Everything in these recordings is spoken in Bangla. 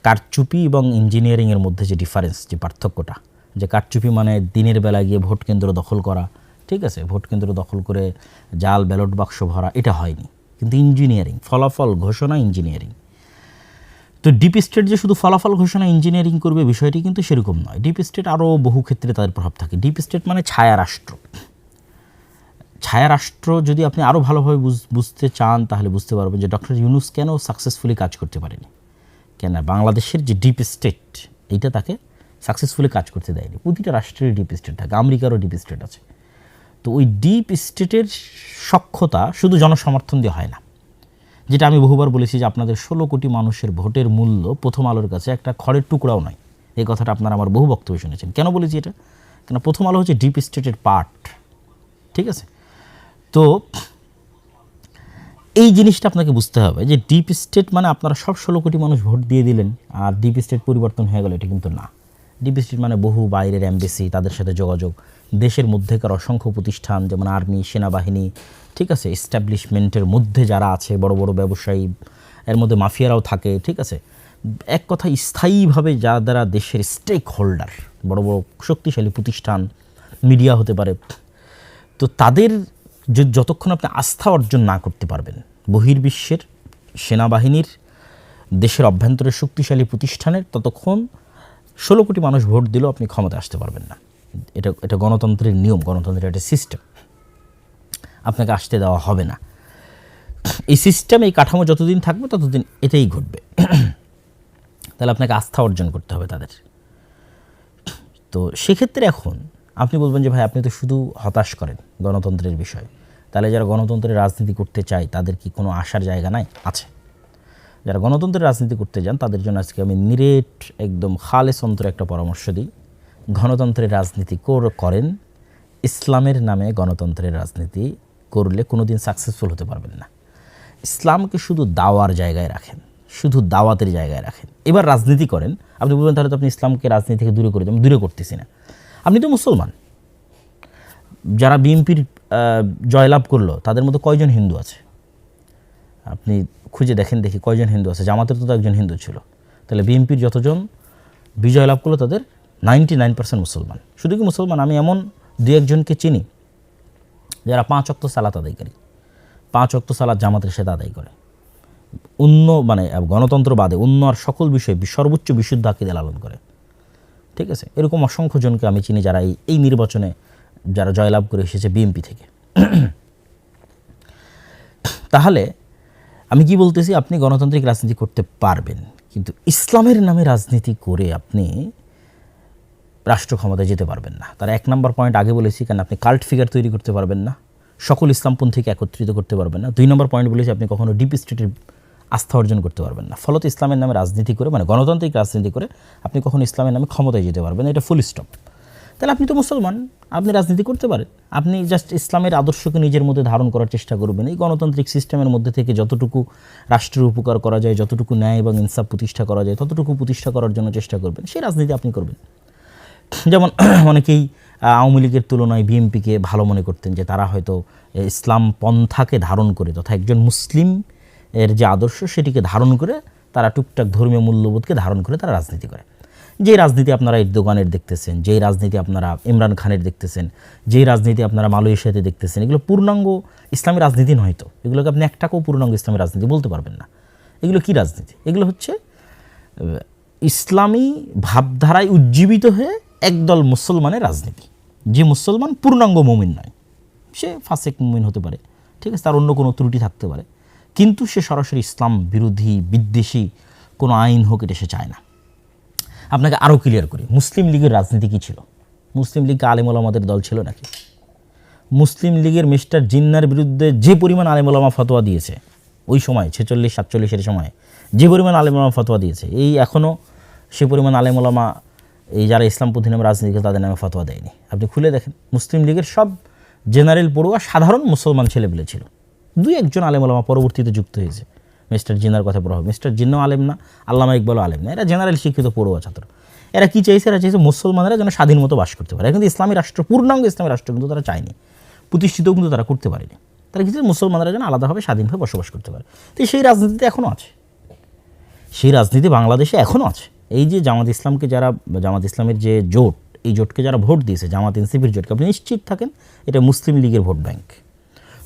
কারচুপি এবং ইঞ্জিনিয়ারিংয়ের মধ্যে যে ডিফারেন্স, যে পার্থক্যটা, যে কারচুপি মানে দিনের বেলায় গিয়ে ভোট কেন্দ্র দখল করা, ঠিক আছে, ভোট কেন্দ্র দখল করে জাল ব্যালট বাক্স ভরা, এটা হয়নি। কিন্তু ইঞ্জিনিয়ারিং, ফলাফল ঘোষণা, ইঞ্জিনিয়ারিং। তো ডিপ স্টেট যে শুধু ফলাফল ঘোষণা ইঞ্জিনিয়ারিং করবে বিষয়টি কিন্তু সেরকম নয়। ডিপ স্টেট আরও বহু ক্ষেত্রে তাদের প্রভাব থাকে। ডিপ স্টেট মানে ছায়া রাষ্ট্র। ছায়া রাষ্ট্র যদি আপনি আরও ভালোভাবে বুঝতে চান তাহলে বুঝতে পারবেন যে ডক্টর ইউনূস কেন সাকসেসফুলি কাজ করতে পারেনি, কেন বাংলাদেশের যে ডিপ স্টেট এইটা তাকে সাকসেসফুলি কাজ করতে দেয়নি। প্রতিটা রাষ্ট্রের ডিপ স্টেট থাকে, আমেরিকারও ডিপ স্টেট আছে। তো ওই ডিপ স্টেটের সক্ষতা শুধু জনসমর্থন দিয়ে হয় না। যেটা আমি বহুবার বলেছি যে আপনাদের 16 কোটি মানুষের ভোটের মূল্য প্রথম আলোর কাছে একটা খড়ের টুকরাও নয়। এই কথাটা আপনারা আমার বহু বক্তব্য শুনেছেন। কেন বলেছি এটা? কেন প্রথম আলো হচ্ছে ডিপ স্টেটের পার্ট, ঠিক আছে? তো এই জিনিসটা আপনাকে বুঝতে হবে যে ডিপ স্টেট মানে আপনারা সব 16 কোটি মানুষ ভোট দিয়ে দিলেন আর ডিপ স্টেট পরিবর্তন হয়ে গেল, এটা কিন্তু না। ডিপ স্টেট মানে বহু বাইরের এমবেসি, তাদের সাথে যোগাযোগ, দেশের মধ্যেকার অসংখ্য প্রতিষ্ঠান যেমন আর্মি, সেনাবাহিনী, ঠিক আছে, এস্টাবলিশমেন্টের মধ্যে যারা আছে, বড় বড় ব্যবসায়ী, এর মধ্যে মাফিয়ারাও থাকে, ঠিক আছে। এক কথা স্থায়ীভাবে যারা দেশের স্টেক হোল্ডার, বড় বড় শক্তিশালী প্রতিষ্ঠান, মিডিয়া হতে পারে, তো তাদের যতক্ষণ আপনি আস্থা অর্জন না করতে পারবেন বহির্বিশ্বের সেনাবাহিনীর, দেশের অভ্যন্তরের শক্তিশালী প্রতিষ্ঠানের, ততক্ষণ 16 কোটি মানুষ ভোট দিলেও আপনি ক্ষমতায় আসতে পারবেন না। এটা গণতন্ত্রের নিয়ম, গণতন্ত্রের একটা সিস্টেম, আপনাকে আসতে দেওয়া হবে না। এই সিস্টেম, এই কাঠামো যতদিন থাকবে ততদিন এটাই ঘটবে। তাহলে আপনাকে আস্থা অর্জন করতে হবে তাদের। তো সেক্ষেত্রে এখন আপনি বলবেন যে ভাই আপনি তো শুধু হতাশ করেন গণতন্ত্রের বিষয়, তাহলে যারা গণতন্ত্রের রাজনীতি করতে চায় তাদের কি কোনো আশার জায়গা নাই? আছে। যারা গণতন্ত্রের রাজনীতি করতে যান তাদের জন্য আজকে আমি নিরেট একদম খালেস অন্তরে একটা পরামর্শ দিই। গণতন্ত্রের রাজনীতি করেন, ইসলামের নামে গণতন্ত্রের রাজনীতি করলে কোনো দিন সাকসেসফুল হতে পারবেন না। ইসলামকে শুধু দাওয়ার জায়গায় রাখেন, শুধু দাওয়াতের জায়গায় রাখেন। এবার রাজনীতি করেন, আপনি বলবেন তাহলে তো আপনি ইসলামকে রাজনীতি থেকে দূরে করে দেন। দূরে করতেছি না, আপনি তো মুসলমান। যারা বিএনপির জয়লাভ করলো তাদের মধ্যে কয়জন হিন্দু আছে? আপনি খুঁজে দেখেন দেখি কয়জন হিন্দু আছে। জামাতের তো একজন হিন্দু ছিল। তাহলে বিএনপির যতজন বিজয় লাভ করলো তাদের 99% মুসলমান। শুধু কি মুসলমান, আমি এমন 2-1জনকে চিনি যারা 5 ওয়াক্ত সালাত আদায়কারী, 5 ওয়াক্ত সালাত জামাতের সাথে আদায় করে, অন্য মানে গণতন্ত্র বাদে অন্য আর সকল বিষয়ে সর্বোচ্চ বিশুদ্ধ আকীদা লালন করে, ঠিক আছে। এরকম অসংখ্য জনকে আমি চিনি যারা এই নির্বাচনে যারা জয়লাভ করে এসেছে বিএনপি থেকে। তাহলে আমি কি বলতেছি, আপনি গণতান্ত্রিক রাজনীতি করতে পারবেন, কিন্তু ইসলামের নামে রাজনীতি করে আপনি রাষ্ট্র ক্ষমতায় যেতে পারবেন না। তার 1 নম্বর পয়েন্ট আগে বলেছি, কারণ আপনি কাল্ট ফিগার তৈরি করতে পারবেন না, সকল ইসলামপন্থীকে একত্রিত করতে পারবেন না। 2 নম্বর পয়েন্ট বলেছি, আপনি কখনো ডিপ স্টেটের আস্থা অর্জন করতে পারবেন না। ফলত ইসলামের নামে রাজনীতি করে, মানে গণতান্ত্রিক রাজনীতি করে আপনি কখনো ইসলামের নামে ক্ষমতায় যেতে পারবেন না, এটা ফুল স্টপ। তাহলে আপনি তো মুসলমান, আপনি রাজনীতি করতে পারেন। আপনি জাস্ট ইসলামের আদর্শকে নিজের মধ্যে ধারণ করার চেষ্টা করবেন। এই গণতান্ত্রিক সিস্টেমের মধ্যে থেকে যতটুকু রাষ্ট্রের উপকার করা যায়, যতটুকু ন্যায় এবং ইনসাফ প্রতিষ্ঠা করা যায়, ততটুকু প্রতিষ্ঠা করার জন্য চেষ্টা করবেন। সেই রাজনীতি আপনি করবেন। যেমন অনেকেই আওয়ামী লীগের তুলনায় বিএনপিকে ভালো মনে করতেন, যে তারা হয়তো ইসলাম পন্থাকে ধারণ করে তথা একজন মুসলিম এর যে আদর্শ সেটিকে ধারণ করে তারা টুকটাক ধর্মীয় মূল্যবোধকে ধারণ করে তারা রাজনীতি করে। যে রাজনীতি আপনারা এরদোগানের দেখতেছেন, যেই রাজনীতি আপনারা ইমরান খানের দেখতেছেন, যেই রাজনীতি আপনারা মালয়েশিয়াতে দেখতেছেন, এগুলো পূর্ণাঙ্গ ইসলামী রাজনীতি নয়। তো এগুলোকে আপনি একটাকেও পূর্ণাঙ্গ ইসলামী রাজনীতি বলতে পারবেন না। এগুলো কি রাজনীতি? এগুলো হচ্ছে ইসলামী ভাবধারায় উজ্জীবিত হয়ে একদল মুসলমানের রাজনীতি। যে মুসলমান পূর্ণাঙ্গ মুমিন নয়, সে ফাসেক মুমিন হতে পারে, ঠিক আছে, তার অন্য কোনো ত্রুটি থাকতে পারে, কিন্তু সে সরাসরি ইসলাম বিরোধী বিদ্বেষী কোনো আইন হোক এটা সে চায় না। আপনাকে আরও ক্লিয়ার করি, মুসলিম লীগের রাজনীতি কী ছিল? মুসলিম লীগ আলেম ওলামাদের দল ছিল নাকি? মুসলিম লীগের মিস্টার জিন্নার বিরুদ্ধে যে পরিমাণ আলেম ওলামা ফতোয়া দিয়েছে ওই সময় 46-47-এর সময়, যে পরিমাণ আলেম ওলামা ফতোয়া দিয়েছে, এই এখনও সে পরিমাণ আলেম ওলামা এই যারা ইসলামপন্থী নামে রাজনীতি করে তাদের নামে ফতোয়া দেয়নি। আপনি খুলে দেখেন, মুসলিম লীগের সব জেনারেল পড়ুয়া সাধারণ মুসলমান ছেলেপেলে ছিল। 2-1জন আলেম ওলামা পরবর্তীতে যুক্ত হয়েছে। মিস্টার জিন্নার কথা পড়া হবে, মিস্টার জিন্নাও আলেম না, আল্লামা ইকবালও আলেম না, এরা জেনারেল শিক্ষিত পড়ুয়া ছাত্র। এরা কী চাইছে? এরা চাইছে মুসলমানরা যেন স্বাধীন মতো বাস করতে পারে। কিন্তু ইসলামী রাষ্ট্র, পূর্ণাঙ্গ ইসলামী রাষ্ট্র কিন্তু তারা চায়নি, প্রতিষ্ঠিতও কিন্তু তারা করতে পারেনি। তারা কিছু মুসলমানরা যেন আলাদাভাবে স্বাধীনভাবে বসবাস করতে পারে। তো সেই রাজনীতিতে এখনও আছে, সেই রাজনীতি বাংলাদেশে এখনও আছে। এই যে জামাত ইসলামকে যারা, জামাত ইসলামের যে জোট, এই জোটকে যারা ভোট দিয়েছে, জামাত এনসিপির জোটকে, আপনি নিশ্চিত থাকেন এটা মুসলিম লীগের ভোট ব্যাংক।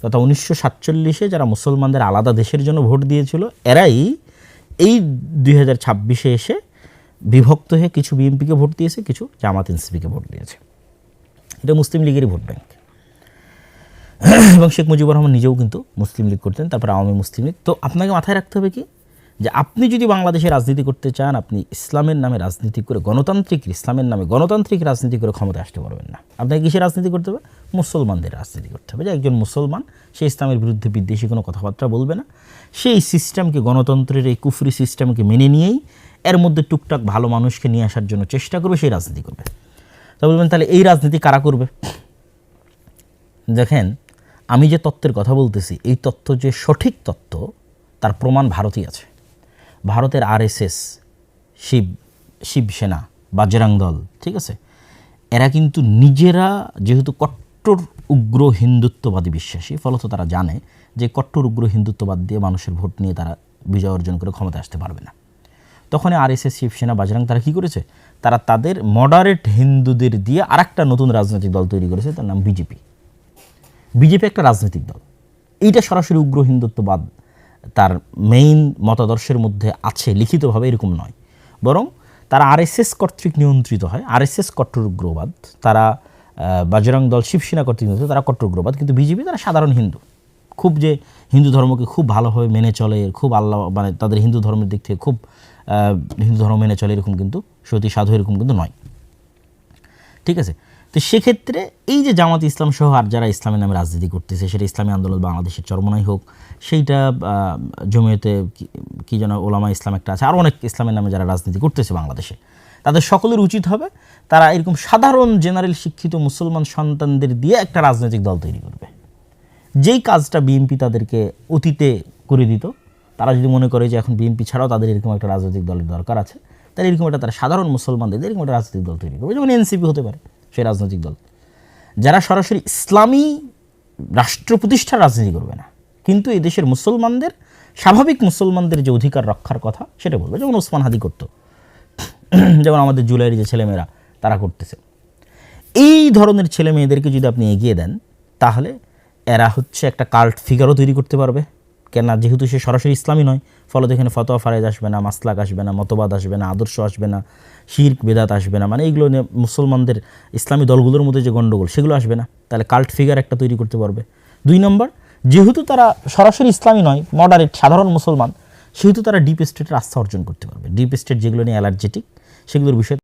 তথা 1947-এ যারা মুসলমানদের আলাদা দেশের জন্য ভোট দিয়েছিল, এরাই এই 2026-এ এসে বিভক্ত হয়ে কিছু বিএনপিকে ভোট দিয়েছে, কিছু জামাত এনসিপিকে ভোট দিয়েছে। এটা মুসলিম লীগেরই ভোট ব্যাংক। এবং শেখ মুজিবুর রহমান নিজেও কিন্তু মুসলিম লীগ করতেন, তারপর আওয়ামী মুসলিম লীগ। তো আপনাকে মাথায় রাখতে হবে কি, যে আপনি যদি বাংলাদেশে রাজনীতি করতে চান, আপনি ইসলামের নামে রাজনীতি করে, গণতান্ত্রিক ইসলামের নামে গণতান্ত্রিক রাজনীতি করে ক্ষমতায় আসতে পারবেন না। আপনাকে কিসে রাজনীতি করতে হবে? মুসলমানদের রাজনীতি করতে হবে। যে একজন মুসলমান, সে ইসলামের বিরুদ্ধে বিদ্বেষী কোনো কথাবার্তা বলবে না, সেই সিস্টেমকে, গণতন্ত্রের এই কুফরি সিস্টেমকে মেনে নিয়েই এর মধ্যে টুকটাক ভালো মানুষকে নিয়ে আসার জন্য চেষ্টা করবে, সেই রাজনীতি করবে। তা বলবেন তাহলে এই রাজনীতি কারা করবে? দেখেন, আমি যে তত্ত্বের কথা বলতেছি, এই তত্ত্ব যে সঠিক তত্ত্ব, তার প্রমাণ ভারতই আছে। ভারতের আরএসএস, শিবসেনা, বাজরাং দল, ঠিক আছে, এরা কিন্তু নিজেরা যেহেতু কট্টর উগ্র হিন্দুত্ববাদী বিশ্বাসী, ফলত তারা জানে যে কট্টর উগ্র হিন্দুত্ববাদ দিয়ে মানুষের ভোট নিয়ে তারা বিজয় অর্জন করে ক্ষমতায় আসতে পারবে না। তখন আরএসএস, শিবসেনা, বাজরাং তারা কী করেছে? তারা তাদের মডারেট হিন্দুদের দিয়ে আরেকটা নতুন রাজনৈতিক দল তৈরি করেছে, তার নাম বিজেপি। বিজেপি একটা রাজনৈতিক দল, এইটা সরাসরি উগ্র হিন্দুত্ববাদ তার মেইন মতাদর্শের মধ্যে আছে, লিখিতভাবে এরকম নয়, বরং তারা আরএসএস কর্তৃক নিয়ন্ত্রিত হয়। আরএসএস কট্টর উগ্রবাদ, তারা বাজরং দল, শিবসেনা কর্তৃক নিয়ন্ত্রিত, তারা কট্টর উগ্রবাদ। কিন্তু বিজেপি তারা সাধারণ হিন্দু, খুব যে হিন্দু ধর্মকে খুব ভালোভাবে মেনে চলে, খুব আল্লাহ, মানে তাদের হিন্দু ধর্মের দিক থেকে খুব হিন্দু ধর্ম মেনে চলে, এরকম কিন্তু সতী সাধু এরকম কিন্তু নয়, ঠিক আছে। তো সেক্ষেত্রে এই যে জামাত ইসলাম সহ আর যারা ইসলামের নামে রাজনীতি করতেছে, সেটা ইসলামী আন্দোলন বাংলাদেশের চরমনাই হোক, সেইটা জমিয়তে কি যেন ওলামা ইসলাম একটা আছে, আর অনেক ইসলামের নামে যারা রাজনীতি করতেছে বাংলাদেশে, তাদের সকলের উচিত হবে তারা এরকম সাধারণ জেনারেল শিক্ষিত মুসলমান সন্তানদের দিয়ে একটা রাজনৈতিক দল তৈরি করবে। যেই কাজটা বিএনপি তাদেরকে অতীতে করে দিত, তারা যদি মনে করে যে এখন বিএনপি ছাড়াও তাদের এরকম একটা রাজনৈতিক দলের দরকার আছে, তাহলে এরকম একটা তারা সাধারণ মুসলমানদের এরকম একটা রাজনৈতিক দল তৈরি করবে, যেমন এনসিপি হতে পারে সেই রাজনৈতিক দল, যারা সরাসরি ইসলামী রাষ্ট্র প্রতিষ্ঠার রাজনীতি করবে না, কিন্তু এই দেশের মুসলমানদের, স্বাভাবিক মুসলমানদের যে অধিকার রক্ষার কথা সেটা বলবে, যেমন ওসমান হাদি করতো, যেমন আমাদের জুলাইয়ের যে ছেলেমেয়েরা তারা করতেছে। এই ধরনের ছেলে মেয়েদেরকে যদি আপনি এগিয়ে দেন, তাহলে এরা হচ্ছে একটা কাল্ট ফিগারও তৈরি করতে পারবে। কেননা যেহেতু সে সরাসরি ইসলামী নয়, ফলত এখানে ফতোয়া ফারাইজ আসবে না, মাসলাক আসবে না, মতবাদ আসবে না, আদর্শ আসবে না, শিরক বেদাত আসবে না, মানে এইগুলো নিয়ে মুসলমানদের ইসলামী দলগুলোর মধ্যে যে গণ্ডগোল সেগুলো আসবে না। তাহলে কাল্ট ফিগার একটা তৈরি করতে পারবে। 2 নম্বর, যেহেতু তারা সরাসরি ইসলামী নয়, মডারেট সাধারণ মুসলমান, সেহেতু তারা ডিপ স্টেটের আস্থা অর্জন করতে পারবে। ডিপ স্টেট যেগুলো নিয়ে অ্যালার্জেটিক, সেগুলোর বিষয়ে